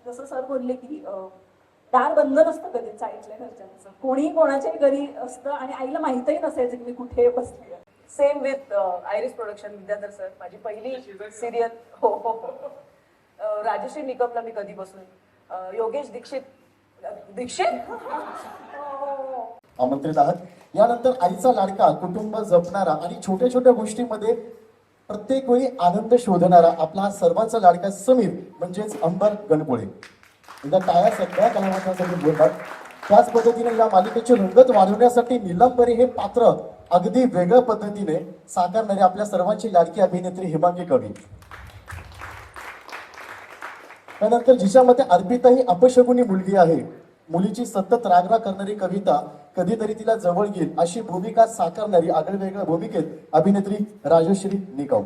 जसं सर बोलले की दार बंद नसतं कधी चाळीतल्या घरच्यांचं, कोणी कोणाच्याही घरी असतं आणि आईला माहितही नसायचं की मी कुठे बसली. Same with iris production, Vidyadhar sir, माझी पहिली सिरियल. हो हो हो. राजश्री निकमला मी कधी बसून, योगेश दीक्षित दीक्षित आमंत्रित आहात. यानंतर आईचा लाडका, कुटुंब जपणारा आणि छोट्या छोट्या गोष्टींमध्ये प्रत्येक वेळी आनंद शोधणारा आपला हा सर्वांचा लाडका समीर म्हणजेच अंबर गणपोळे. एकदा टाळ्या सगळ्या कलावंतांसाठी बोलतात. त्याच पद्धतीने या मालिकेची रंगत वाढवण्यासाठी नीलंबरी हे पात्र अगदी वेगळ्या पद्धतीने साकारणारी आपल्या सर्वांची लाडकी अभिनेत्री हेमांगी कवी. त्यानंतर जिच्यामध्ये अर्पिता ही अपशकुनी मुलगी आहे, मुलीची सतत रागराग करणारी कविता, कधीतरी तिला जवळ घेईल अशी भूमिका साकारणारी आगळेवेगळ्या भूमिकेत अभिनेत्री राजश्री निकम.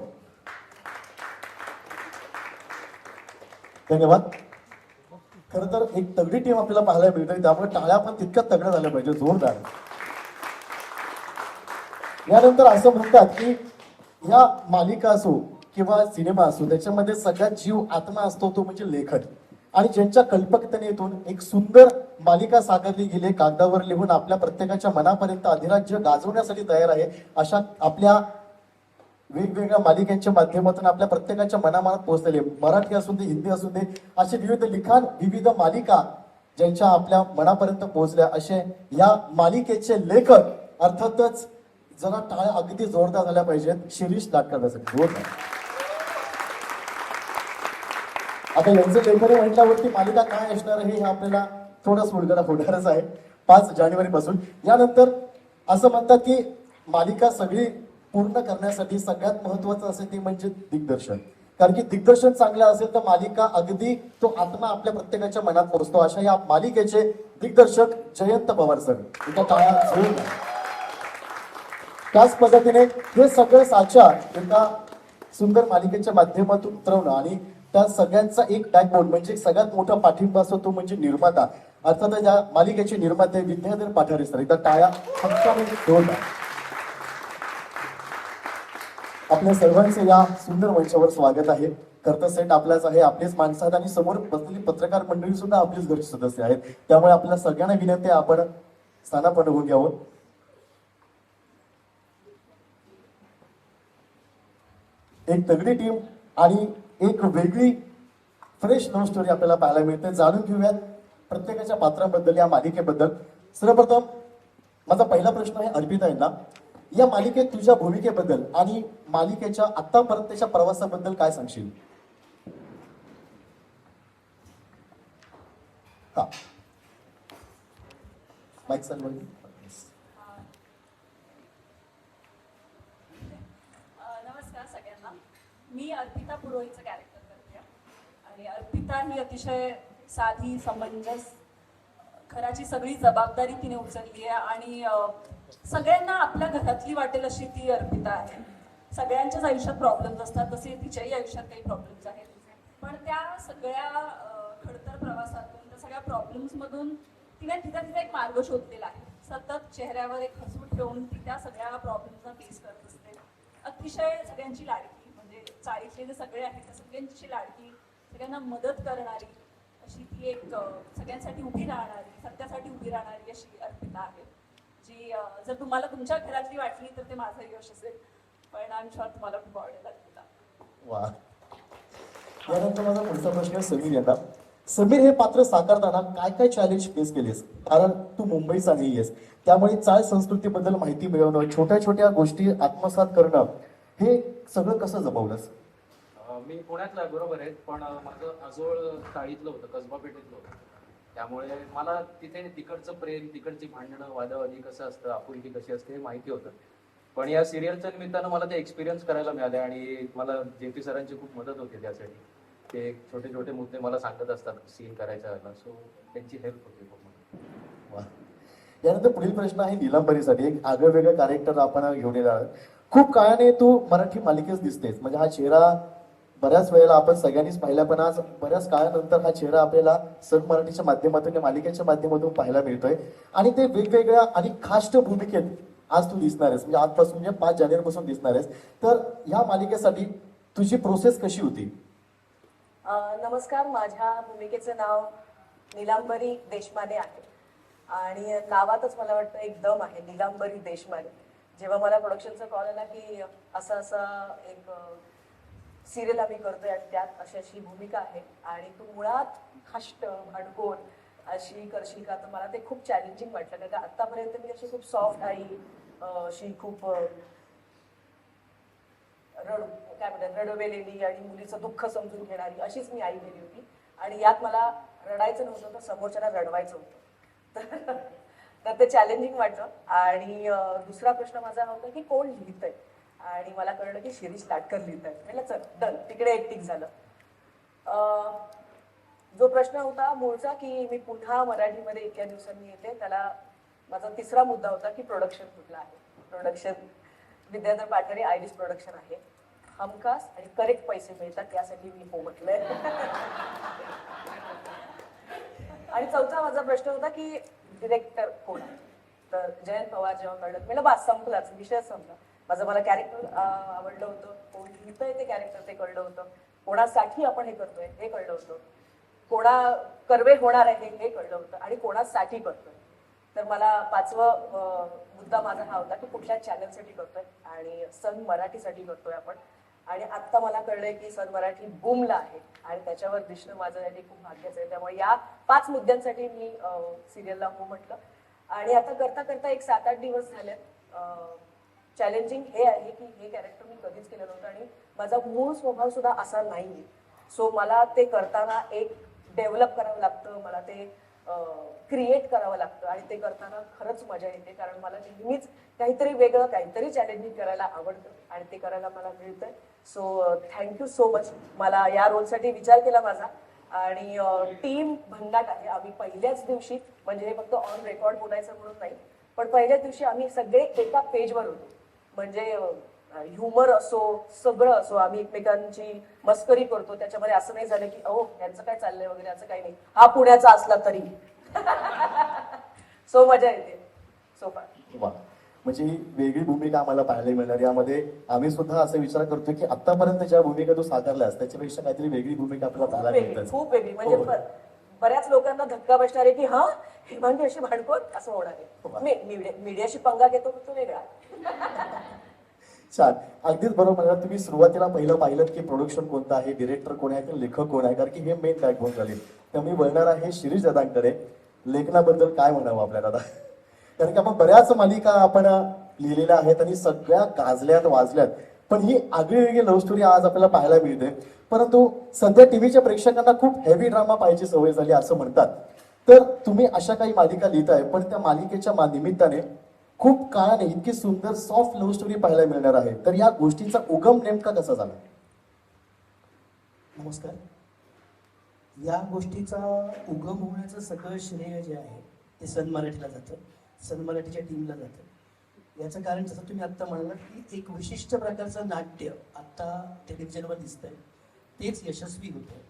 धन्यवाद. खर तर एक तगडी टीम आपल्याला पाहायला मिळते, त्यामुळे टाळ्या पण तितक्या तगड्या झाल्या पाहिजे, जोरदार. यानंतर असं म्हणतात की या मालिका असो किंवा सिनेमा असो, त्याच्यामध्ये सगळ्यात जीव आत्मा असतो तो म्हणजे लेखक. आणि ज्यांच्या कल्पकतेतून एक सुंदर मालिका साकारली गेली, कागदावर लिहून आपल्या प्रत्येकाच्या मनापर्यंत अधिराज्य गाजवण्यासाठी तयार आहे, अशा आपल्या वेगवेगळ्या मालिकांच्या माध्यमातून आपल्या प्रत्येकाच्या मनामनात पोहोचलेले, मराठी असू दे, हिंदी असू दे, असे विविध लिखाण, विविध मालिका ज्यांच्या आपल्या मनापर्यंत पोहोचल्या, असे या मालिकेचे लेखक. अर्थातच जरा टाळ्या अगदी जोरदार झाल्या पाहिजेत शिरीष लाटकरसाठी, जोरदार. आता यांचं लेखन म्हटल्यावरती मालिका काय असणार हे आपल्याला थोडं सुलगडा होणारच आहे 5 जानेवारीपासून. यानंतर असं म्हणतात की मालिका सगळी पूर्ण करण्यासाठी सगळ्यात महत्वाचं असेल ते म्हणजे दिग्दर्शन. कारण की दिग्दर्शन चांगलं असेल तर मालिका अगदी तो आत्मा आपल्या प्रत्येकाच्या मनात पोहोचतो. अशा या मालिकेचे दिग्दर्शक जयंत पवार सर, एका टाळ्या जोरदार. त्याच पद्धतीने हे सगळं साचा एका सुंदर मालिकेच्या माध्यमातून उतरवणं आणि त्या सगळ्यांचा एक बॅकबोन म्हणजे सगळ्यात मोठा पाठिंबा असतो तो म्हणजे निर्माता. अर्थात या मालिकेचे निर्माते विद्याधर पाठारे सर, एकदा टाळ्या पक्षामध्ये जोरदार. आपल्या सर्वांचे या सुंदर मंचावर स्वागत आहे. कर्ता सेट आपलाच आहे, आपलेच माणसं आहेत आणि समोर बसलेली पत्रकार मंडळी सुद्धा आपलीच घरचे सदस्य आहेत. त्यामुळे आपल्या सगळ्यांना विनंती आहे आपण स्थानापन्न होऊन घ्यावं. एक तगडी टीम आणि एक वेगळी फ्रेश लव्ह स्टोरी आपल्याला पाहायला मिळते. जाणून घेऊयात प्रत्येकाच्या पात्राबद्दल, या मालिकेबद्दल. सर्वप्रथम माझा पहिला प्रश्न आहे अर्पिता यांना, या मालिकेत तुझ्या भूमिकेबद्दल आणि मालिकेच्या आतापर्यंतच्या प्रवासाबद्दल काय सांगशील? हा माईक चालू आहे. नमस्कार सगळ्यांना. मी अर्पिता पुरोहितचं कॅरेक्टर करते आणि अर्पिता ही अतिशय साधी, समंजस, घराची सगळी जबाबदारी तिने उचलली आहे आणि सगळ्यांना आपल्या घरातली वाटेल अशी ती अर्पिता आहे. सगळ्यांच्याच आयुष्यात प्रॉब्लेम्स असतात, तसे तिच्याही आयुष्यात काही प्रॉब्लेम्स आहेत. पण त्या सगळ्या खडतर प्रवासातून, त्या सगळ्या प्रॉब्लेम्समधून तिने तिचा एक मार्ग शोधलेला आहे. सतत चेहऱ्यावर एक हसू ठेवून ती त्या सगळ्या प्रॉब्लेम्सना फेस करत असते. अतिशय सगळ्यांची लाडकी, म्हणजे चाळीतले जे सगळे आहेत त्या सगळ्यांची लाडकी, सगळ्यांना मदत करणारी अशी ती एक सगळ्यांसाठी उभी राहणारी, सत्यासाठी उभी राहणारी अशी अर्पिता आहे, जी जर तुम्हाला तुमच्या घरातली वाटली तर ते माझं यश असेल. पण आय एम शुअर तुम्हाला खूप आवडेल अर्पिता. वा. यानंतर माझा पुढचा प्रश्न आहे समीर यांना. समीर हे पात्र साकारताना काय काय चॅलेंज फेस केलेस? कारण तू मुंबईचा नाही आहेस, त्यामुळे चाळ संस्कृतीबद्दल माहिती मिळवणं, छोट्या छोट्या गोष्टी आत्मसात करणं, हे सगळं कसं जमवलंस? मी पुण्यातला आहे, बरोबर आहे, पण माझं आजोळ चाळीतलं होतं, कसबा पेठेतलं होतं. त्यामुळे मला तिथे तिकडचं प्रेम, तिकडची भांडणं, वादवादी कसं असतं, आपुलकी कशी असते हे माहिती होतं. पण या सिरियलच्या निमित्तानं मला ते एक्सपिरियन्स करायला मिळाले आणि मला JP सरांची खूप मदत होती त्यासाठी. ते छोटे छोटे मुद्दे मला सांगत असतात सीन करायच्या वेळेला, सो त्यांची हेल्प होती खूप मला. वा. यानंतर पुढील प्रश्न आहे नीलंबरीसाठी. एक आगळं वेगळं कॅरेक्टर आपण घेऊन येणार. खूप काळाने तू मराठी मालिकेत दिसतेस, म्हणजे हा चेहरा बऱ्याच वेळेला आपण सगळ्यांनीच पाहिला, पण आज बऱ्याच काळानंतर हा चेहरा आपल्याला सन मराठीच्या माध्यमातून, मालिकेच्या माध्यमातून पाहायला मिळतोय आणि ते वेगवेगळ्या आणि खास भूमिकेत आज तू दिसणार आहेस, म्हणजे आजपासून म्हणजे 5 जानेवारीपासून दिसणार आहेस. तर या मालिकेसाठी तुझी प्रोसेस कशी होती? नमस्कार, माझ्या भूमिकेचं नाव नीलांबरी देशमाने आहे आणि नावातच मला वाटतं एक दम आहे, नीलांबरी देशमाने. जेव्हा मला प्रोडक्शनचा कॉल आला की असा असा एक सिरियल आम्ही करतोय आणि त्यात अशी अशी भूमिका आहे आणि तू मुळात हष्ट भांडकोर अशी करशील का, तर मला ते खूप चॅलेंजिंग वाटलं. कारण का आतापर्यंत मी अशी खूप सॉफ्ट आई, अशी खूप काय म्हणतात रडवेलेली आणि मुलीचं दुःख समजून घेणारी अशीच मी आई गेली होती. आणि यात मला रडायचं नव्हतं तर समोरच्याला रडवायचं होतं. तर ते चॅलेंजिंग वाटलं. आणि दुसरा प्रश्न माझा हा होता की कोण लिहितंय, आणि मला कळलं की शिरीष लाटकर लिहित आहे. म्हटलं चल डन, तिकडे एक टिक झालं. जो प्रश्न होता मूळचा की मी पुन्हा मराठीमध्ये इतक्या दिवसांनी येते, त्याला माझा तिसरा मुद्दा होता की प्रोडक्शन कुठलं आहे. Production Vidyadhar Pathare iris production आहे. हमखास आणि करेक्ट पैसे मिळतात त्यासाठी मी हो म्हटलंय. आणि चौथा माझा प्रश्न होता की डिरेक्टर कोण आहे, तर जयंत पवार जेव्हा कळलं मला बस संपलाच, विषय संपला. मला कॅरेक्टर आवडलं होतं, कोण लिहितंय ते कॅरेक्टर ते कळलं होतं, कोणासाठी आपण हे करतोय हे कळलं होतं, कोणा कर्वे होणार आहे हे कळलं होतं, आणि कोणासाठी करतोय. तर मला पाचवं मुद्दा माझा हा होता की कुठल्या चॅनलसाठी करतोय, आणि सन मराठीसाठी करतोय आपण. आणि आत्ता मला कळलंय की सन मराठी बूमला आहे आणि त्याच्यावर दिसणं माझ्यासाठी खूप भाग्याचं आहे. त्यामुळे या 5 मुद्द्यांसाठी मी सिरियलला हो म्हटलं. आणि आता करता करता एक 7-8 दिवस झाले. चॅलेंजिंग हे आहे की हे कॅरेक्टर मी कधीच केलं नव्हतं आणि माझा मूळ स्वभाव सुद्धा असा नाही. सो मला ते करताना एक डेव्हलप करावं लागतं, मला ते क्रिएट करावं लागतं, आणि ते करताना खरंच मजा येते. कारण मला नेहमीच काहीतरी वेगळं, काहीतरी चॅलेंजिंग करायला आवडतं आणि ते करायला मला मिळतंय. So thank you so much. मला या रोलसाठी विचार केला माझा. आणि टीम भन्नाट आहे. आम्ही पहिल्याच दिवशी, म्हणजे हे फक्त ऑन रेकॉर्ड बोलायचं म्हणून नाही, पण पहिल्याच दिवशी आम्ही सगळे एका पेजवर होतो. म्हणजे ह्युमर असो, सगळं असो, आम्ही एकमेकांची मस्करी करतो. त्याच्यामध्ये असं नाही झालं की अहो यांचं काय चाललंय वगैरे, असं काही नाही. हा पुण्याचा असला तरी. सो मजा येते सो फार. वा, म्हणजे ही वेगळी भूमिका आम्हाला पाहायला मिळणार. यामध्ये आम्ही सुद्धा असा विचार करतो की आतापर्यंत ज्या भूमिका तू साकारल्यास त्याच्यापेक्षा काहीतरी वेगळी भूमिका आपल्याला पाहायला मिळते. खूप वेगळी. म्हणजे हो. बऱ्याच लोकांना धक्का बसणार आहे की हा हेमांगी अशी भांडकोर असं होणार आहे. मीडियाशी पंगा घेतो तो वेगळा. छान, अगदीच बरोबर म्हणाला तुम्ही. सुरुवातीला पहिलं पाहिलं की प्रोडक्शन कोणतं आहे, डिरेक्टर कोण आहे, लेखक कोण आहे, कारण की हे मेन बॅकबोन झाले. त्यामुळे वळणार आहे शिरीष दादांकडे. लेखनाबद्दल काय म्हणावं आपल्याला आता, कारण की आपण बऱ्याच मालिका आपण लिहिलेल्या आहेत आणि सगळ्या गाजल्यात वाजल्यात, पण ही आगळीवेगळी लव्ह स्टोरी आज आपल्याला पाहायला मिळते. परंतु सध्या टीव्हीच्या प्रेक्षकांना खूप हेवी ड्रामा पाहिजे सवय झाली असं म्हणतात. तर तुम्ही अशा काही मालिका लिहिताय, पण त्या मालिकेच्या निमित्ताने खूप काळाने इतकी सुंदर सॉफ्ट लव्ह स्टोरी पाहायला मिळणार आहे. तर या गोष्टीचा उगम नेमका कसा झाला? नमस्कार. या गोष्टीचा उगम होण्याचं सगळं श्रेय जे आहे ते सन मराठीला जातं, सन मराठीच्या टीमला जातं. याचं कारण जसं तुम्ही आत्ता म्हणालात की एक विशिष्ट प्रकारचं नाट्य आत्ता टेलिव्हिजनवर दिसतंय, तेच यशस्वी होतं.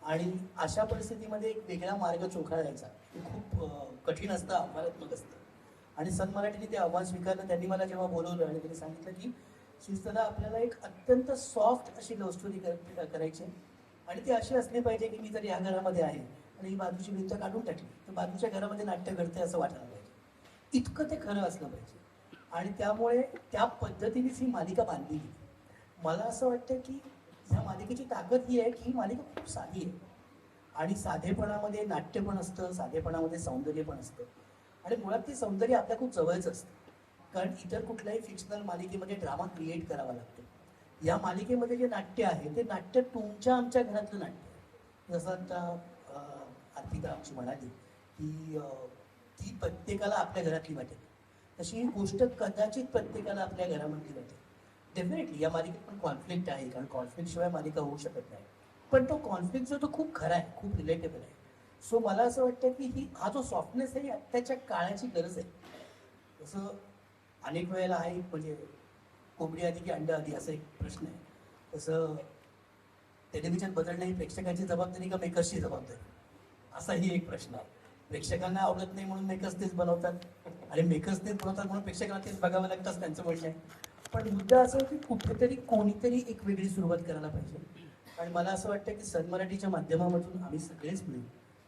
आणि अशा परिस्थितीमध्ये एक वेगळा मार्ग चोखाळायचा हे खूप कठीण असतं, आव्हानात्मक असतं. आणि सन मराठीने ते आव्हान स्वीकारलं. त्यांनी मला जेव्हा बोलवलं आणि त्यांनी सांगितलं की शिस्तला आपल्याला एक अत्यंत सॉफ्ट अशी लव्ह स्टोरी करायची आहे, आणि ती अशी असली पाहिजे की मी जर या घरामध्ये आहे आणि ही बाजूची भिंत काढून टाकली तर बाजूच्या घरामध्ये नाट्य घडते असं वाटायला पाहिजे. इतकं ते खरं असलं पाहिजे. आणि त्यामुळे त्या पद्धतीनेच ही मालिका बांधली गेली. मला असं वाटतं की ह्या मालिकेची ताकद ही आहे की ही मालिका खूप साधी आहे, आणि साधेपणामध्ये नाट्य पण असतं, साधेपणामध्ये सौंदर्य पण असतं. आणि मुळात ते सौंदर्य आपल्या खूप जवळच असतं, कारण इतर कुठल्याही फिक्शनल मालिकेमध्ये ड्रामा क्रिएट करावा लागतो. या मालिकेमध्ये जे नाट्य आहे ते नाट्य तुमच्या आमच्या घरातलं नाट्य आहे. जसं आता अर्पिता आमची म्हणाली की ती प्रत्येकाला आपल्या घरातली वाटेल, तशी ही गोष्ट कदाचित प्रत्येकाला आपल्या घरामधली वाटेल. डेफिनेटली या मालिकेत पण कॉन्फ्लिक्ट आहे, कारण कॉन्फ्लिक्ट शिवाय मालिका होऊ शकत नाही. पण तो कॉन्फ्लिक्ट जो तो खूप खरा आहे, खूप रिलेटेबल आहे. सो मला असं वाटतं की हा जो सॉफ्टनेस आहे आत्ताच्या काळाची गरज आहे. जसं अनेक वेळेला आहे, म्हणजे कोंबडी आधी की अंडा आधी असा एक प्रश्न आहे, तसं टेलिव्हिजन बदलणं ही प्रेक्षकांची जबाबदारी का मेकर्सची जबाबदारी, असाही एक प्रश्न आहे. प्रेक्षकांना आवडत नाही म्हणून मेकर्स तेच बनवतात, आणि मेकर्स तेच बनवतात म्हणून प्रेक्षकांना तेच बघावं लागतं असं त्यांचं म्हणणं आहे. पण मुद्दा असं की कुठेतरी कोणीतरी एक वेगळी सुरुवात करायला पाहिजे. आणि मला असं वाटतं की सन मराठीच्या माध्यमामधून आम्ही सगळेच मिळून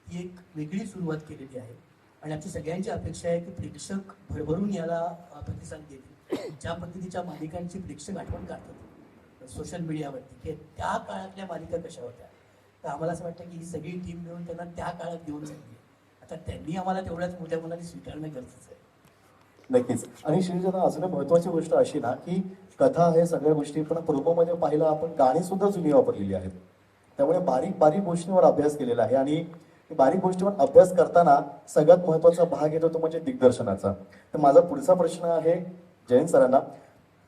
ही एक वेगळी सुरुवात केलेली आहे आणि आमची सगळ्यांची अपेक्षा आहे की प्रेक्षक भरभरून याला प्रतिसाद देतील. ज्या पद्धतीच्या मालिकांची प्रेक्षक आठवण काढतात सोशल मीडियावरती की त्या काळातल्या मालिका कशा होत्या, तर आम्हाला असं वाटतं की ही सगळी टीम मिळून त्यांना त्या काळात घेऊन चालली. आता त्यांनी आम्हाला तेवढ्याच मोठ्या मनाने स्वीकारणं गरजेचं आहे. नक्कीच. आणि श्रीजना अजून एक महत्वाची गोष्ट अशी ना की कथा हे सगळ्या गोष्टी पण प्रोमोमध्ये पाहिलं आपण गाणी सुद्धा जुनी वापरलेली आहेत. त्यामुळे बारीक बारीक गोष्टींवर अभ्यास केलेला आहे आणि बारीक गोष्टीवर अभ्यास करताना सगळ्यात महत्वाचा भाग येतो तो म्हणजे दिग्दर्शनाचा. तर माझा पुढचा प्रश्न आहे जयंत सरांना.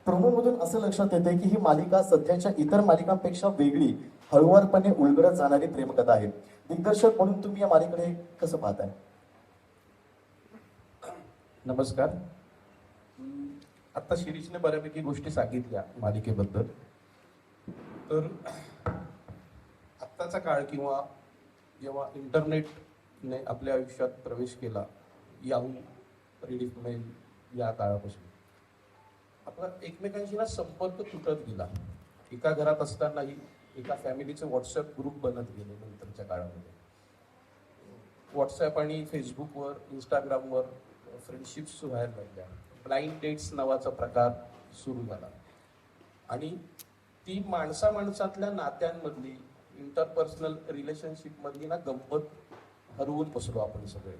प्रोमोमधून असं लक्षात येते की ही मालिका सध्याच्या इतर मालिकांपेक्षा वेगळी, हळुवारपणे उलगडत जाणारी प्रेमकथा आहे. दिग्दर्शक म्हणून तुम्ही या मालिकेकडे कसं पाहताय? नमस्कार. आता शिरीषने बऱ्यापैकी गोष्टी सांगितल्या मालिकेबद्दल. तर आत्ताचा काळ किंवा जेव्हा इंटरनेटने आपल्या आयुष्यात प्रवेश केला, याहू रीडिंग मेल या काळापासून आपला एकमेकांशी ना संपर्क तुटत गेला. एका घरात असतानाही एका फॅमिलीचे व्हॉट्सअप ग्रुप बनत गेले. नंतरच्या काळामध्ये व्हॉट्सअप आणि फेसबुकवर, इंस्टाग्रामवर फ्रेंडशिप्स व्हायला लागल्या. ब्लाइंड डेट्स नावाचा प्रकार सुरू झाला आणि ती माणसातल्या नात्यांमधली, इंटरपर्सनल रिलेशनशिपमधली ना गंमत हरवून बसलो आपण सगळे.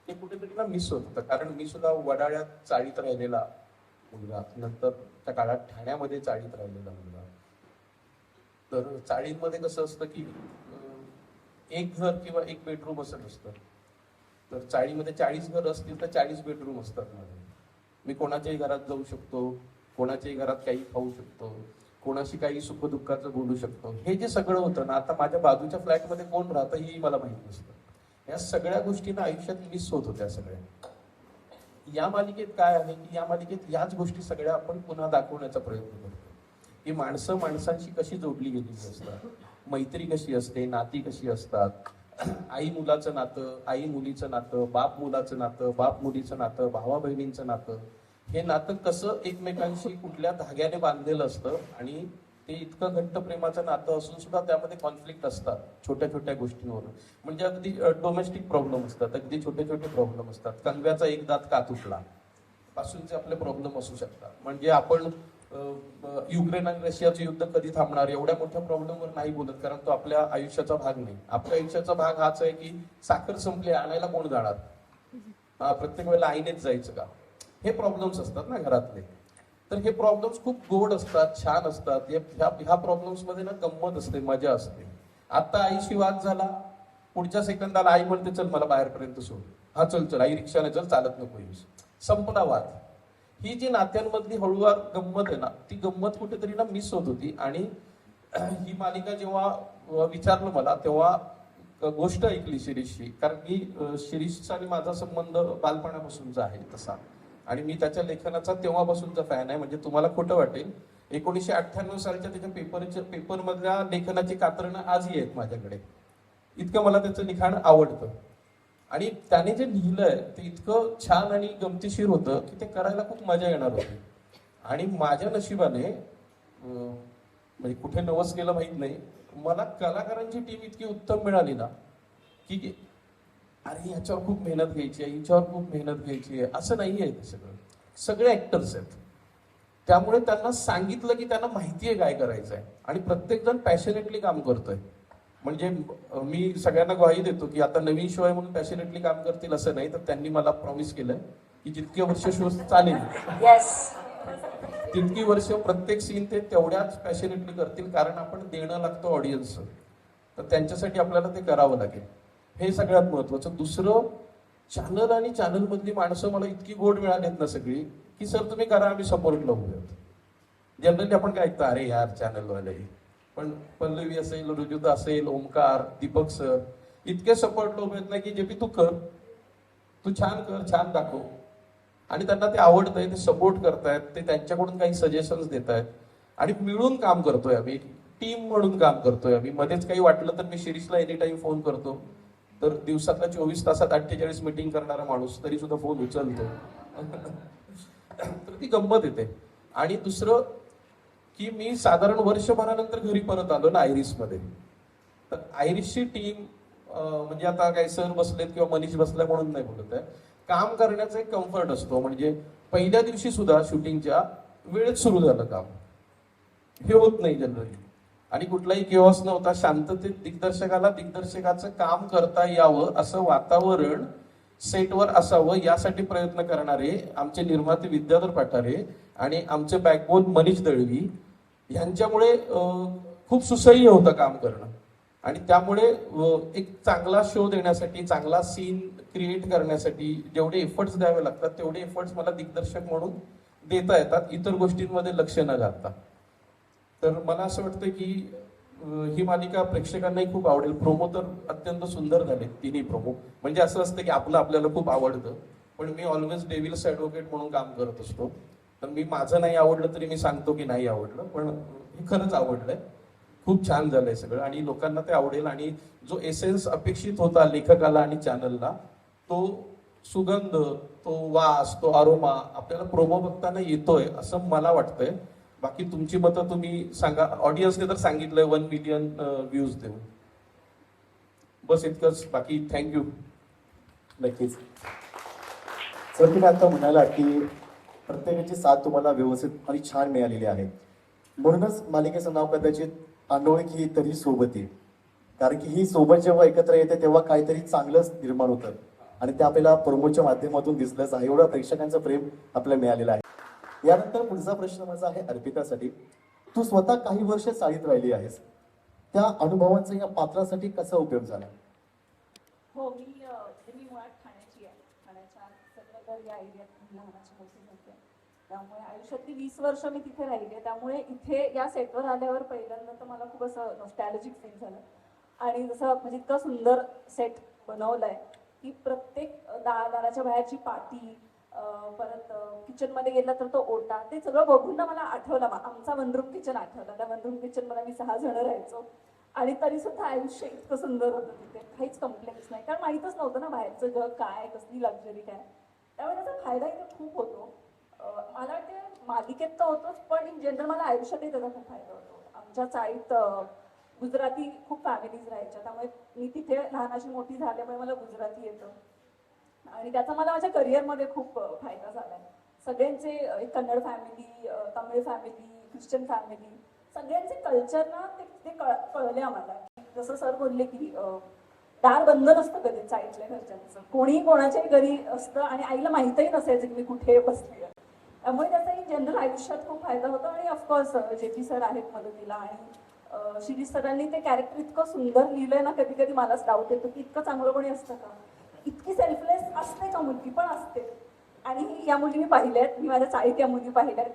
ते कुठेतरी ना मिस होत होतं. कारण मी सुद्धा वडाळ्यात चाळीत राहिलेला मुलगा, नंतर त्या काळात ठाण्यामध्ये चाळीत राहिलेला मुलगा. तर चाळीमध्ये कसं असतं की एक घर किंवा एक बेडरूम असं नसतं. तर चाळीमध्ये 40 घर असतील तर 40 बेडरूम असतात माझे. मी कोणाच्याही घरात जाऊ शकतो, कोणाच्याही घरात काही खाऊ शकतो, कोणाशी काही सुखदुःखाचं बोलू शकतो. हे जे सगळं होतं ना, आता माझ्या बाजूच्या फ्लॅटमध्ये कोण राहतं हेही मला माहित नसतं. या सगळ्या गोष्टींना आयुष्यात मिस होत होत्या सगळ्या. या मालिकेत काय आहे की या मालिकेत याच गोष्टी सगळ्या आपण पुन्हा दाखवण्याचा प्रयत्न करतो की माणसं माणसांशी कशी जोडली गेलेली असतात, मैत्री कशी असते, नाती कशी असतात, आई मुलाचं नातं, आई मुलीचं नातं, बाप मुलाचं नातं, बाप मुलीचं नातं, भावा बहिणींचं नातं. हे नातं कसं एकमेकांशी कुठल्या धाग्याने बांधलेलं असतं आणि ते इतकं घट्ट प्रेमाचं नातं असून सुद्धा त्यामध्ये कॉन्फ्लिक्ट असतात छोट्या छोट्या गोष्टींवरून. म्हणजे अगदी डोमेस्टिक प्रॉब्लेम असतात, अगदी छोटे छोटे प्रॉब्लेम असतात. कंगव्याचा एक दात का तुटला पासूनचे आपले प्रॉब्लेम असू शकतात. म्हणजे आपण युक्रेन आणि रशियाचं युद्ध कधी थांबणार एवढ्या मोठ्या प्रॉब्लेमवर नाही बोलत, कारण तो आपल्या आयुष्याचा भाग नाही. आपल्या आयुष्याचा भाग हाच आहे की साखर संपली, आणायला कोण जाणार, प्रत्येक वेळेला आईनेच जायचं का, हे प्रॉब्लेम्स असतात ना घरातले. तर हे प्रॉब्लेम्स खूप गोड असतात, छान असतात. ह्या प्रॉब्लेम्स मध्ये ना गंमत असते, मजा असते. आता आईशी वाद झाला, पुढच्या सेकंदाला आई म्हणते चल मला बाहेरपर्यंत सोड, हा चल चल आई रिक्षाने चल, चालत नको येऊस, संपला वाद. ही जी नात्यांमधली हळूवार गंमत आहे ना, ती गंमत कुठेतरी ना मिस होत होती. आणि ही मालिका जेव्हा विचारलं मला तेव्हा गोष्ट ऐकली शिरीषची, कारण मी शिरीषचा आणि माझा संबंध बालपणापासूनचा आहे तसा, आणि मी त्याच्या लेखनाचा तेव्हापासूनचा फॅन आहे. म्हणजे तुम्हाला खोटं वाटेल, 1998 सालच्या त्याच्या पेपरमधल्या लेखनाची कात्रणं आजही आहेत माझ्याकडे. इतकं मला त्याचं लिखाण आवडतं. आणि त्याने जे लिहिलंय ते इतकं छान आणि गमतीशीर होतं की ते करायला खूप मजा येणार होती. आणि माझ्या नशिबाने म्हणजे कुठे नवस केलं माहित नाही, मला कलाकारांची टीम इतकी उत्तम मिळाली ना की अरे ह्याच्यावर खूप मेहनत घ्यायची आहे, हिच्यावर खूप मेहनत घ्यायची आहे असं नाही आहे. ते सगळे ऍक्टर्स आहेत, त्यामुळे त्यांना सांगितलं की त्यांना माहिती आहे काय करायचं आहे आणि प्रत्येक जण पॅशनेटली काम करतोय. म्हणजे मी सगळ्यांना ग्वाही देतो की आता नवीन शो आहे म्हणून पॅशनेटली काम करतील असं नाही, तर त्यांनी मला प्रॉमिस केलंय की जितके वर्ष शो चालेल तितकी वर्ष प्रत्येक सीन ते तेवढ्याच पॅशनेटली करतील, कारण आपण देणं लागतो ऑडियन्सचं, तर त्यांच्यासाठी आपल्याला ते करावं लागेल. हे सगळ्यात महत्वाचं. दुसरं, चॅनल आणि चॅनल मधली माणसं मला इतकी गोड मिळालीत ना सगळी की सर तुम्ही करा, आम्ही सपोर्ट लावूयात. जनरली आपण काय ऐकतो, अरे यार चॅनलवाले, पण पल्लवी असेल, रुजुता असेल, ओमकार, दीपक सर इतके सपोर्ट लोक आहेत ना की जे पी तू कर, तू छान कर, छान दाखव. आणि त्यांना ते आवडतंय, ते सपोर्ट करतायत, ते त्यांच्याकडून काही सजेशन्स देत आहेत आणि मिळून काम करतोय आम्ही, टीम म्हणून काम करतोय आम्ही. मध्येच काही वाटलं तर मी शिरीषला एनी टाइम फोन करतो, तर दिवसातल्या 24 तासात 48 मीटिंग करणारा माणूस तरी सुद्धा फोन उचलतो. तर ती गंमत येते. आणि दुसरं, की मी साधारण वर्षभरानंतर घरी परत आलो ना आयरिसमध्ये. तर आयरिसची टीम म्हणजे आता काही सर बसलेत किंवा मनीष बसलाय म्हणून नाही बोलत आहे, काम करण्याचा एक कम्फर्ट असतो. म्हणजे पहिल्या दिवशी सुद्धा शूटिंगच्या वेळेत सुरू झालं काम, हे होत नाही जनरली. आणि कुठलाही केओस नव्हता, शांततेत दिग्दर्शकाला दिग्दर्शकाचं काम करता यावं असं वातावरण सेटवर असावं यासाठी प्रयत्न करणारे आमचे निर्माते विद्याधर पाठारे आणि आमचे बॅकबोन मनीष दळवी यांच्यामुळे खूप सुसह्य होतं काम करणं. आणि त्यामुळे एक चांगला शो देण्यासाठी, चांगला सीन क्रिएट करण्यासाठी जेवढे एफर्ट्स द्यावे लागतात तेवढे एफर्ट्स मला दिग्दर्शक म्हणून देता येतात, इतर गोष्टींमध्ये लक्ष न घालता. तर मला असं वाटतं की ही मालिका प्रेक्षकांनाही खूप आवडेल. प्रोमो तर अत्यंत सुंदर झाले, तिन्ही प्रोमो. म्हणजे असं असतं की आपल्याला खूप आवडतं, पण मी ऑलवेज डेव्हिल्स ॲडव्होकेट म्हणून काम करत असतो. तर मी माझं नाही आवडलं तरी मी सांगतो की नाही आवडलं, पण हे खरंच आवडलंय. खूप छान झालंय सगळं आणि लोकांना ते आवडेल. आणि जो एसेन्स अपेक्षित होता लेखकाला आणि चॅनलला, तो सुगंध, तो वास, तो अरोमा आपल्याला प्रोमो बघताना येतोय असं मला वाटतंय. बाकी तुमची मतं तुम्ही सांगा. ऑडियन्सने तर सांगितलंय 1 मिलियन व्ह्यूज देऊन. बस इतकंच. बाकी थँक्यू. नक्कीच सर, तुम्ही आता म्हणाला की प्रत्येकाची साथ तुम्हाला व्यवस्थित आणि छान मिळालेली आहे, म्हणूनच मालिकेचं नाव कदाचित अनोळखी तरी सोबती. कारण की ही सोबत जेव्हा एकत्र येते तेव्हा काहीतरी चांगलंच निर्माण होतं आणि ते आपल्याला प्रोमोच्या माध्यमातून दिसलंच आहे. एवढं प्रेक्षकांचं प्रेम आपल्याला मिळालेलं आहे. यानंतर पुढचा प्रश्न माझा आहे अर्पितासाठी. तू स्वतः काही वर्ष चाळीत राहिली आहेस, त्या अनुभवांचा या पात्रासाठी कसा उपयोग झाला? हो, मी मुळात ठाण्याची आहे. ठाण्याच्या सगळं या एरियात लहानाची मोठी झाली आहे. त्यामुळे आयुष्यातली 20 वर्ष मी तिथे राहिली आहे. त्यामुळे इथे या सेटवर आल्यावर पहिल्यांदा तर मला खूप असं नॉस्टॅल्जिक फील झालं. आणि जसं म्हणजे इतकं सुंदर सेट बनवलंय की प्रत्येक दाराच्या बाहेरची पाटी, परत किचनमध्ये गेला तर तो ओटा, ते सगळं बघून ना मला आठवलं आमचा वनरूम किचन आठवलं. त्या वनरूम किचन मध्ये आम्ही 6 जण राहायचो आणि तरी सुद्धा आयुष्य इतकं सुंदर होतं तिथे. काहीच कम्प्लेक्स नाही, कारण माहीतच नव्हतं ना बाहेरचं जग काय, कसली लक्झरी काय. त्यामुळे त्याचा फायदा इथे खूप होतो. मला वाटते मालिकेत तर होतोच, पण इन जनरल मला आयुष्यातही त्याचा खूप फायदा होतो. आमच्या चाळीत गुजराती खूप फॅमिलीज राहायच्या, त्यामुळे मी तिथे लहानाची मोठी झाल्यामुळे मला गुजराती येतं आणि त्याचा मला माझ्या करिअरमध्ये खूप फायदा झालाय. सगळ्यांचे एक Kannada family, Tamil family, Christian family, सगळ्यांचे कल्चर ना ते कळले आम्हाला. जसं सर बोलले की दार बंद नसतं कधी चाळीतल्या घरच्यांचं, कोणीही कोणाच्याही घरी असतं आणि आईला माहितही नसायचं की मी कुठे बसली आहे. त्यामुळे त्याचाही जनरल आयुष्यात खूप फायदा होतो. आणि ऑफकोर्स जे सर आहेत मदतीला, आणि शिरीष सरांनी ते कॅरेक्टर इतकं सुंदर लिहिलंय ना, कधी कधी मलाच डाऊट येतो की इतकं चांगलं कोणी असतं का, इतकी सेल्फलेस असते का मुलगी, पण असते. आणि या मुली मी पाहिल्यात, मी माझ्या चाळीत या मुली पाहिल्यात,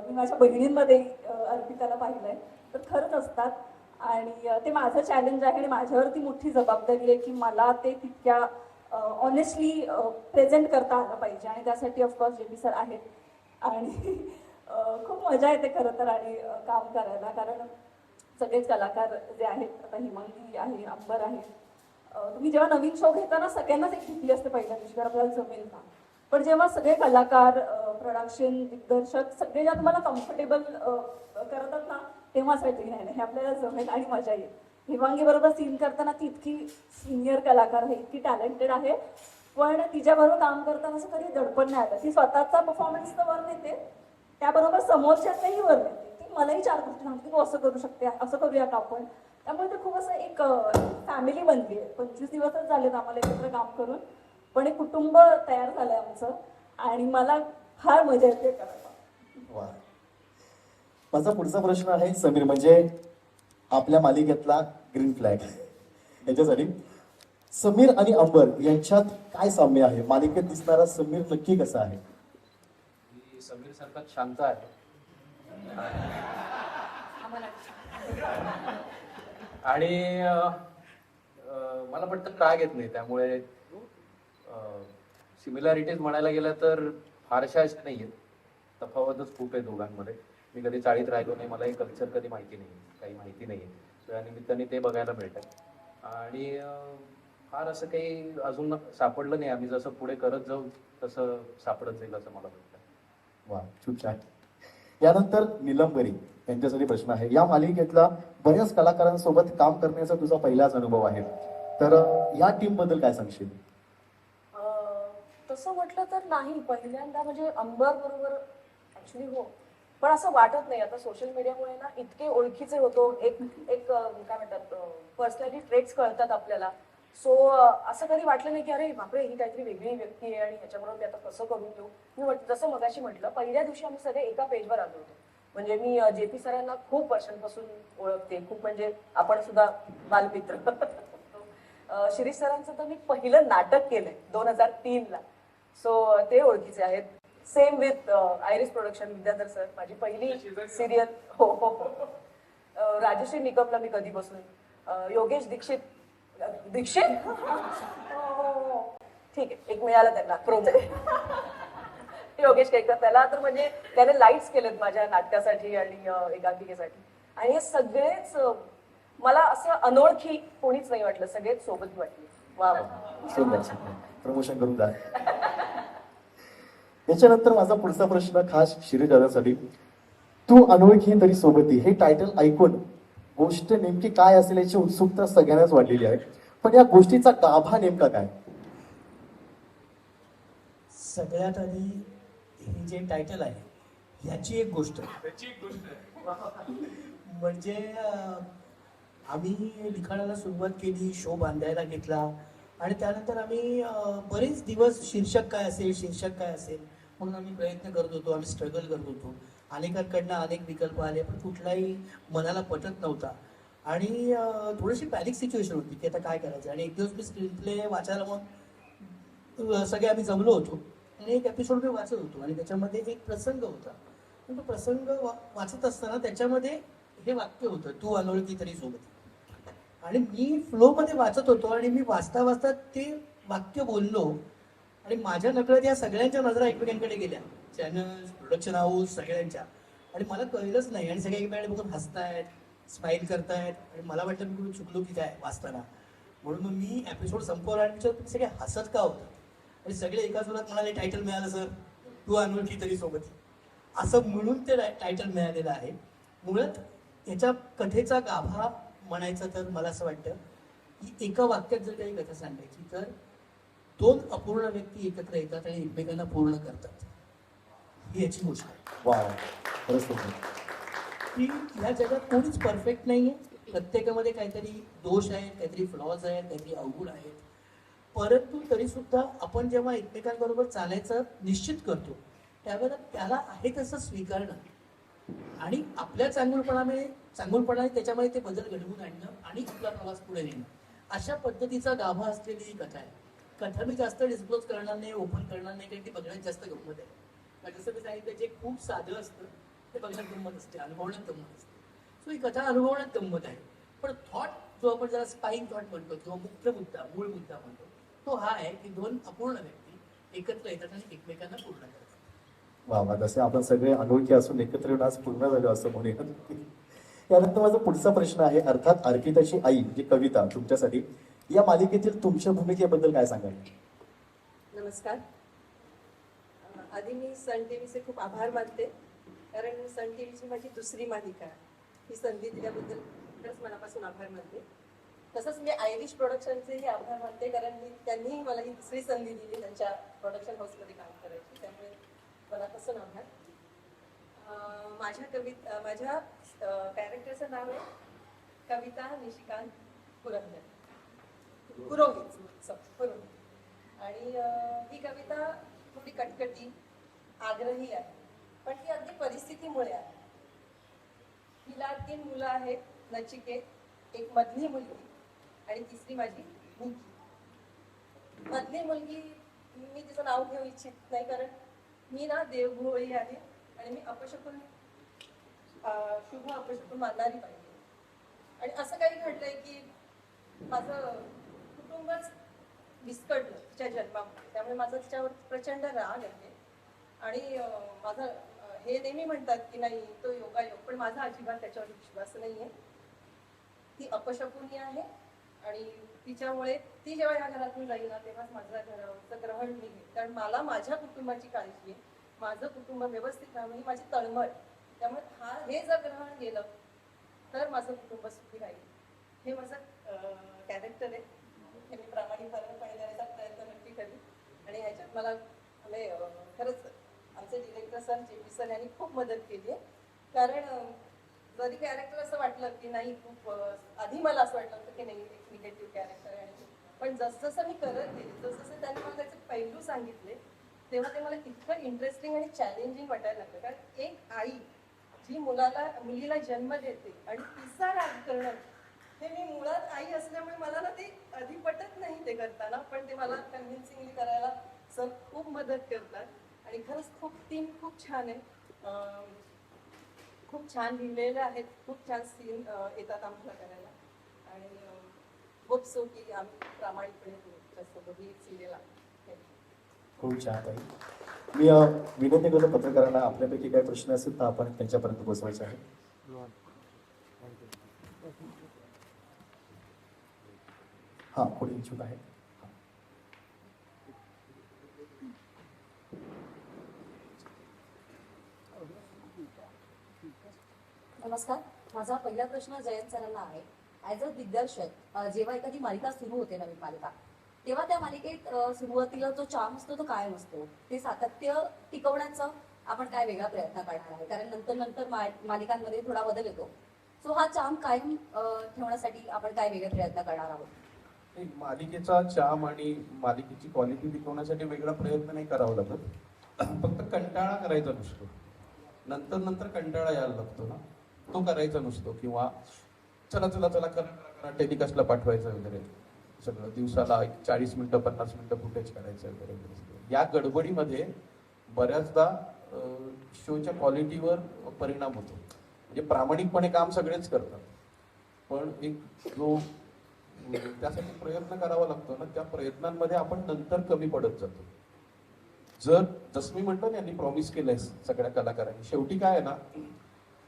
मी माझ्या बहिणींमध्ये अर्पिताला पाहिलंय, तर खरंच असतात. आणि ते माझं चॅलेंज आहे आणि माझ्यावरती मोठी जबाबदारी आहे की मला ते तितक्या ऑनेस्टली प्रेझेंट करता आलं पाहिजे. आणि त्यासाठी ऑफकोर्स जे सर आहेत. आणि खूप मजा येते खरं तर आणि काम करायला, कारण सगळेच कलाकार जे आहेत, आता हिमांगी आहे, अंबर आहे, तुम्ही जेव्हा नवीन शो घेताना सगळ्यांनाच एक भीती असते पहिल्या दिवशी, आपल्याला जमेल का. पण जेव्हा सगळे कलाकार, प्रोडक्शन, दिग्दर्शक सगळे जेव्हा तुम्हाला कम्फर्टेबल करतात ना, तेव्हाच वाटते नाही हे आपल्याला जमेल आणि मजा येईल. हिमांगी बरोबर सीन करताना ती इतकी सिनियर कलाकार आहे, इतकी टॅलेंटेड आहे, पण तिच्याबरोबर काम करताना असं कधी दडपण नाही आलं. ती स्वतःचा परफॉर्मन्स तर वर नेते, त्याबरोबर समोरच्याचंही वर नेते. ती मलाही 4 गोष्टी सांगते, तू असं करू शकते, असं करूया का आपण. त्यामुळे ते खूप असं एक फॅमिली बनली आहे. 25 दिवसच झालेत आम्हाला एकत्र काम करून, पण एक कुटुंब तयार झालंय आमचं आणि मला फार मजा येते करायला. वा. माझा पुढचा प्रश्न आहे समीर, म्हणजे आपल्या मालिकेतला ग्रीन फ्लॅग. याच्यासाठी समीर आणि अंबर यांच्यात काय साम्य आहे? मालिकेत दिसणारा समीर नक्की कसा आहे? समीर सारखाच शांत आहे आणि मला पटकन राग येत नाही. त्यामुळे सिमिलॅरिटीज म्हणायला गेलं तर फारशा अशा नाही आहेत, तफावतच खूप आहे दोघांमध्ये. मी कधी चाळीत राहिलो नाही, मला हे कल्चर कधी माहिती नाही, काही माहिती नाही. त्या निमित्ताने ते बघायला मिळतं आणि फार असं काही अजून सापडलं नाही. आम्ही जसं पुढे करत जाऊ तसं सापडत जाईल असं मला वाटतं. वा, खूप छान. यानंतर निलंबरी यांच्यासाठी प्रश्न आहे. या मालिकेतला बऱ्याच कलाकारांसोबत काम करण्याचा तुझा पहिलाच अनुभव आहे, तर या टीम बद्दल काय सांगशील? तसं म्हटलं तर नाही, पहिल्यांदा म्हणजे अंबर बरोबर ऍक्च्युली हो, पण असं वाटत नाही. आता सोशल मीडियामुळे ना इतके ओळखीचे होतो, एक एक काय म्हणतात पर्सनॅलिटी ट्रेट्स कळतात आपल्याला. सो असं कधी वाटलं नाही की अरे बापरे ही काहीतरी वेगळी व्यक्ती आहे आणि ह्याच्याबरोबर मी आता कसं करून देऊ. जसं मगाशी म्हटलं, पहिल्या दिवशी आम्ही सगळे एका पेजवर आलो होतो. म्हणजे मी JP सरांना खूप वर्षांपासून ओळखते, खूप म्हणजे आपण सुद्धा बालमित्र. शिरीष सरांचं तर मी पहिलं नाटक केलंय 2003 ला. सो ते ओळखीचे आहेत. Same with iris production, Vidyadhar sir, माझी पहिली सिरियल. हो हो हो. राजश्री निकमला मी कधीपासून, योगेश दीक्षित दीक्षित हो, ठीक आहे, एक मिळाला त्यांना प्रोमो. योगेश केकर, त्याला तर म्हणजे त्याने लाईट्स केलेत माझ्या नाटकासाठी आणि एकांकिकेसाठी. आणि हे सगळेच मला असं अनोळखी कोणीच नाही वाटलं, सगळेच सोबत वाटले. वा वा, सुंदर सुंदर, प्रमोशन करून जा. याच्यानंतर माझा पुढचा प्रश्न खास शिरीष दादासाठी. तू अनोळखी तरी सोबती हे टायटल ऐकून गोष्ट नेमकी काय असेल याची उत्सुकता सगळ्यांनाच वाढलेली आहे, पण या गोष्टीचा गाभा नेमका काय? सगळ्यात आधी हे जे टायटल आहे ह्याची एक गोष्ट म्हणजे आम्ही लिखाणाला सुरुवात केली, शो बांधायला घेतला आणि त्यानंतर आम्ही बरेच दिवस शीर्षक काय असेल म्हणून आम्ही प्रयत्न करत होतो, आम्ही स्ट्रगल करत होतो. अनेकांकडनं अनेक विकल्प आले, पण कुठलाही मनाला पटत नव्हता आणि थोडीशी पॅनिक सिच्युएशन होती की आता काय करायचं. आणि एक दिवस मी स्क्रीन प्ले वाचायला मग सगळे आम्ही जमलो होतो आणि एक एपिसोड मी वाचत होतो आणि त्याच्यामध्ये एक प्रसंग होता. पण तो प्रसंग वाचत असताना त्याच्यामध्ये हे वाक्य होतं, तू अनोळखी तरी सोबत. आणि मी फ्लोमध्ये वाचत होतो आणि मी वाचता वाचता ते वाक्य बोललो आणि माझ्या नकळत या सगळ्यांच्या नजरा एकमेकांकडे गेल्या, चॅनल्स, प्रोडक्शन हाऊस, सगळ्यांच्या. आणि मला कळलंच नाही आणि सगळे एकमेकांकडे बघून हसतायत, स्माईल करतायत आणि मला वाटतं मी कुठून चुकलो की काय वाचताना. म्हणून मग मी एपिसोड संपवला आणि विचारतो सगळे हसत का होतं. आणि सगळे एकाच जोरात म्हणाले, टायटल मिळालं सर, तू अनोळखी तरी सोबत. असं म्हणून ते टायटल मिळालेलं आहे. मुळात याच्या कथेचा गाभा म्हणायचं तर मला असं वाटतं की एका वाक्यात जर काही कथा सांगायची तर दोन अपूर्ण व्यक्ती एकत्र येतात आणि एकमेकांना पूर्ण करतात, ही याची गोष्ट आहे. वा, खरंच सुंदर. की ह्या जगात कोणीच परफेक्ट नाही आहे, प्रत्येकामध्ये काहीतरी दोष आहेत, काहीतरी फ्लॉज आहेत, काहीतरी अवगुण आहेत. परंतु तरीसुद्धा आपण जेव्हा एकमेकांबरोबर चालायचं निश्चित करतो त्यावेळेला त्याला आहे तसं स्वीकारणं आणि आपल्या चांगुलपणाने त्याच्यामध्ये ते बदल घडवून आणणं आणि आपला प्रवास पुढे नेणं, अशा पद्धतीचा गाभा असलेली ही कथा आहे. कथा मी जास्त डिस्क्लोज करणार नाही, ओपन करणार नाही, कारण ती बघण्यात जास्त गंमत आहे. कारण जसं मी सांगितलं, जे खूप साधं असतं ते बघण्यात गंमत असते, अनुभवण्यात गंमत असते. सो ही कथा अनुभवण्यात गंमत आहे. पण थॉट जो आपण जरा स्पाईन थॉट म्हणतो किंवा मुख्य मुद्दा, मूळ मुद्दा म्हणतो, तो हा आहे की दोन अपूर्ण व्यक्ती एकत्र येतात आणि एकमेकांना पूर्ण करतात. वा वा, जसे आपण सगळे अनोळखी असून एकत्र येऊन आज पूर्ण झालो असं म्हणूया. यानंतर माझा पुढचा प्रश्न आहे, अर्थात अर्पिताची आई जी कविता तुमच्यासाठी, या मालिकेतील तुमच्या भूमिकेबद्दल काय सांगाल? नमस्कार. आधी मी सन टीव्हीचे खूप आभार मानते, कारण सन टीव्हीची माझी दुसरी मालिका आहे. ही संधी दिल्याबद्दल खरंच मनापासून आभार मानते. तसंच मी आयरिश प्रोडक्शनचेही आभार मानते, कारण त्यांनीही मला ही दुसरी संधी दिली त्यांच्या प्रोडक्शन हाऊसमध्ये काम करायची, त्यामुळे मनापासून आभार. माझ्या कॅरेक्टरचं नाव आहे कविता निशिकांत पुरोहित. आणि ही कविता थोडी कटकटी, आग्रही आहे, पण ती अगदी परिस्थितीमुळे आहे. हिला 3 मुलं आहेत, नचिकेत, एक मधली मुलगी आणि तिसरी माझी मुलगी. मधली मुलगी मी तिचं नाव घेऊ इच्छित नाही, कारण मी ना देवभोळी आहे आणि मी अपशकुन, शुभ अपशकुन मानणारी पाहिजे. आणि असं काही घडलंय की माझं कुटुंबच विस्कटलं तिच्या जन्मामुळे, त्यामुळे माझा तिच्यावर प्रचंड राग आहे. आणि माझं हे नेहमी म्हणतात की नाही तो योगायोग, पण माझा अजिबात त्याच्यावर विश्वास नाही आहे. ती अपशकुनी आहे आणि तिच्यामुळे ती जेव्हा या घरातून जाईल ना तेव्हाच माझ्या घरावरचं ग्रहण निघेल. कारण मला माझ्या कुटुंबाची काळजी आहे, माझं कुटुंब व्यवस्थित राहावं ही माझी तळमळ. त्यामुळे हे जर ग्रहण गेलं तर माझं कुटुंब सुखी राहील. हे माझं कॅरेक्टर आहे. हे मी प्रामाणिकपणे देण्याचा प्रयत्न नक्की करेन. आणि ह्याच्यात मला म्हणजे खरंच आमचे डिरेक्टर सर JP सर यांनी खूप मदत केली आहे. कारण जरी कॅरेक्टर असं वाटलं की नाही खूप आधी मला असं वाटलं होतं की नाही एक निगेटिव्ह कॅरेक्टर आहे, पण जसजसं मी करत गेले जसजसं त्यांनी मला त्याचे पैलू सांगितले तेव्हा ते मला इतकं इंटरेस्टिंग आणि चॅलेंजिंग वाटायला लागलं. कारण एक आई जी मुलीला जन्म देते आणि तिचा राग करणं हे मी मुळात आई असल्यामुळे मला ना ते आधी पटत नाही ते करताना, पण ते मला कन्व्हिन्सिंगली करायला सर खूप मदत करतात. आणि खरंच टीम खूप छान आहे. खूप छान लिहिलेले आहेत, खूप छान सीन येतात आम्हाला करायला. आणि होप सो की आम्ही प्रामाणिकपणे तुमच्यासोबत ही सिरियल आहे. खूप छान आहे. मी विनंती करतो पत्रकारांना आपल्यापैकी काही प्रश्न असतील तर आपण त्यांच्यापर्यंत पोहोचवायचे आहे. हा पुढे इच्छुक आहे. नमस्कार. माझा पहिला प्रश्न जयंत सरांना आहे. ॲज अ दिग्दर्शक जेव्हा एखादी मालिका सुरू होते, नवीन मालिका, तेव्हा त्या मालिकेत सुरुवातीला जो चार्म असतो तो कायम असतो. ते सातत्य टिकवण्याचा आपण काय वेगळा प्रयत्न करणार आहे? कारण नंतर मालिकांमध्ये थोडा बदल येतो. सो हा चार्म कायम ठेवण्यासाठी आपण काय वेगळे प्रयत्न करणार आहोत? मालिकेचा चाम आणि मालिकेची क्वालिटी टिकवण्यासाठी वेगळा प्रयत्न नाही करावा लागत. फक्त कंटाळा करायचा नसतो. नंतर कंटाळा यायला लागतो ना, तो करायचा नसतो. किंवा चला करा टेलिकास्टला पाठवायचं वगैरे, सगळं दिवसाला 40 मिनिटं 50 मिनिटं फुटेज करायचं वगैरे. या गडबडीमध्ये बऱ्याचदा शोच्या क्वालिटीवर परिणाम होतो. म्हणजे प्रामाणिकपणे काम सगळेच करतात, पण एक जो त्यासाठी प्रयत्न करावा लागतो ना, त्या प्रयत्नांमध्ये आपण नंतर कमी पडत जातो. जसं मी म्हटलं ना, यांनी प्रॉमिस केलंय सगळ्या कलाकारांनी. शेवटी काय आहे ना,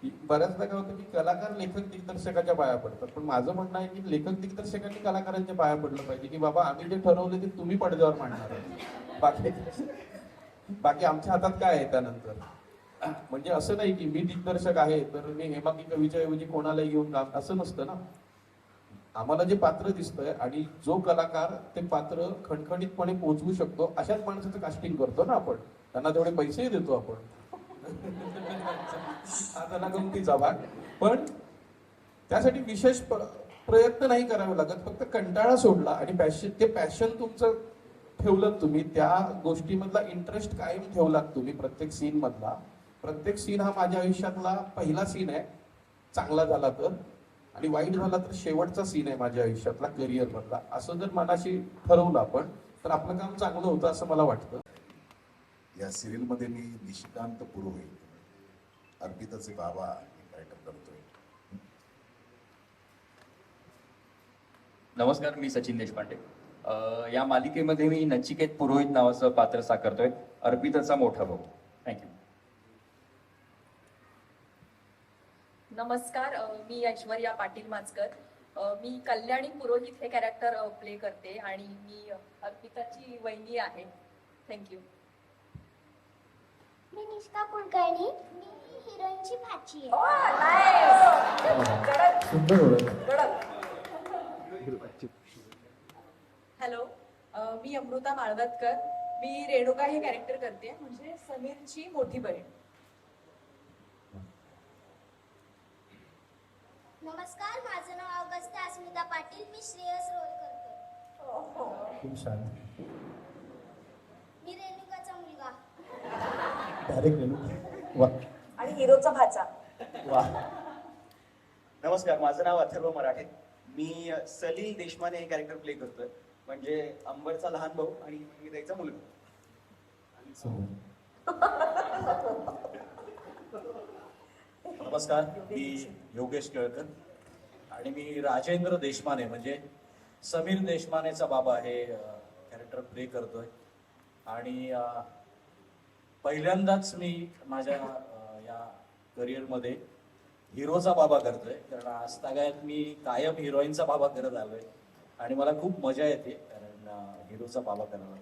बऱ्याचदा काय होतं की कलाकार लेखक दिग्दर्शकाच्या पाया पडतात, पण माझं म्हणणं आहे की लेखक दिग्दर्शकांनी कलाकारांच्या पाया पडलं पाहिजे की बाबा आम्ही जे ठरवले ते तुम्ही पडद्यावर मांडणार आहे, बाकी आमच्या हातात काय आहे त्यानंतर. म्हणजे असं नाही की मी दिग्दर्शक आहे तर मी हेमांगी कवीच्या ऐवजी कोणालाही घेऊन काम, असं नसतं ना. आम्हाला जे पात्र दिसतंय आणि जो कलाकार ते पात्र खणखणीतपणे पोहोचवू शकतो अशाच माणसाचं कास्टिंग करतो ना आपण. त्यांना तेवढे पैसेही देतो आपण. आता ना गमतीचा भाग. पण त्यासाठी विशेष प्रयत्न नाही करावे लागत. फक्त कंटाळा सोडला आणि ते पॅशन तुमचं ठेवलं तुम्ही, त्या गोष्टीमधला इंटरेस्ट कायम ठेवलात तुम्ही. प्रत्येक सीन हा माझ्या आयुष्यातला पहिला सीन आहे चांगला झाला तर, आणि वाईट झाला तर शेवटचा सीन आहे माझ्या आयुष्यातला करिअर मधला. असं जर मनाशी ठरवलं आपण तर आपलं काम चांगलं होतं असं मला वाटतं. या सिरियल मध्ये मी निशिकांत पुरोहित, अर्पिताचे बाबा हे कॅरेक्टर करतोय. नमस्कार, मी सचिन देशपांडे. या मालिकेमध्ये मी नचिकेत पुरोहित नावाचं पात्र साकारतोय, अर्पिताचा मोठा भाऊ. थँक्यू. नमस्कार, मी ऐश्वर्या पाटील माचकर. मी कल्याणी पुरोहित हे कॅरेक्टर प्ले करते आणि मी अर्पिताची वहिनी आहे. थँक्यू. मी निष्का कुलकर्णी, मी हिरोईनची भाची आहे. सुंदर ओळख. हॅलो, मी अमृता माळवतकर. मी रेणुका हे कॅरेक्टर करते, म्हणजे समीरची मोठी बहीण. नमस्कार, माझं नाव अगस्त्या अस्मिता पाटील, मी श्रेयस रोल करते. खूप छान. मी रेणुकाचा मुलगा. डायरेक्ट रेणू. वा आणि हिरोचा भाचा. वा. नमस्कार, माझं नाव अथर्व मराठे. मी सलील देशमाने हे कॅरेक्टर प्ले करतोय, म्हणजे अंबरचा लहान भाऊ आणि त्याचा मुलगा. नमस्कार, मी योगेश केळकर आणि मी राजेंद्र देशमाने म्हणजे समीर देशमानेचा बाबा हे कॅरेक्टर प्ले करतोय. आणि पहिल्यांदाच मी माझ्या या करिअरमध्ये हिरोचा बाबा करतोय, कारण आज तागायत मी कायम हिरोईनचा बाबा करत आलोय आणि मला खूप मजा येते कारण हिरोचा बाबा करायला.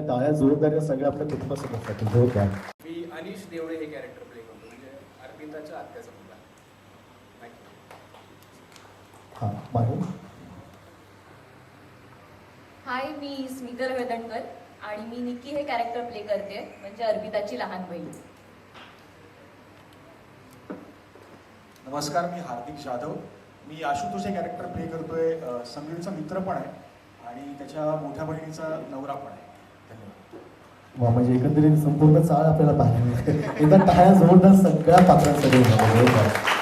टाळ्या जोरदार सगळ्या आपल्या कुटुंबासोबत जोरदार. मी मनीष देवळे हे कॅरेक्टर प्ले करतो, म्हणजे अर्पिताच्या आत्याचा मुलगा. थँक्यू. हा मानू. हाय, मी स्मिता रवेदणकर आणि मी निक्की हे कॅरेक्टर प्ले करते, म्हणजे अर्पिताची लहान बहीण. नमस्कार, मी हार्दिक जाधव. मी आशुतोष हे कॅरेक्टर प्ले करतोय. समीरचा मित्र पण आहे आणि त्याच्या मोठ्या बहिणीचा नवरा पण आहे. धन्यवाद. वा, म्हणजे एकंदरीत संपूर्ण चाळ आपल्याला पाहायला मिळते. एकदा टाळ्या जोरदार सगळ्या पात्रांसाठी.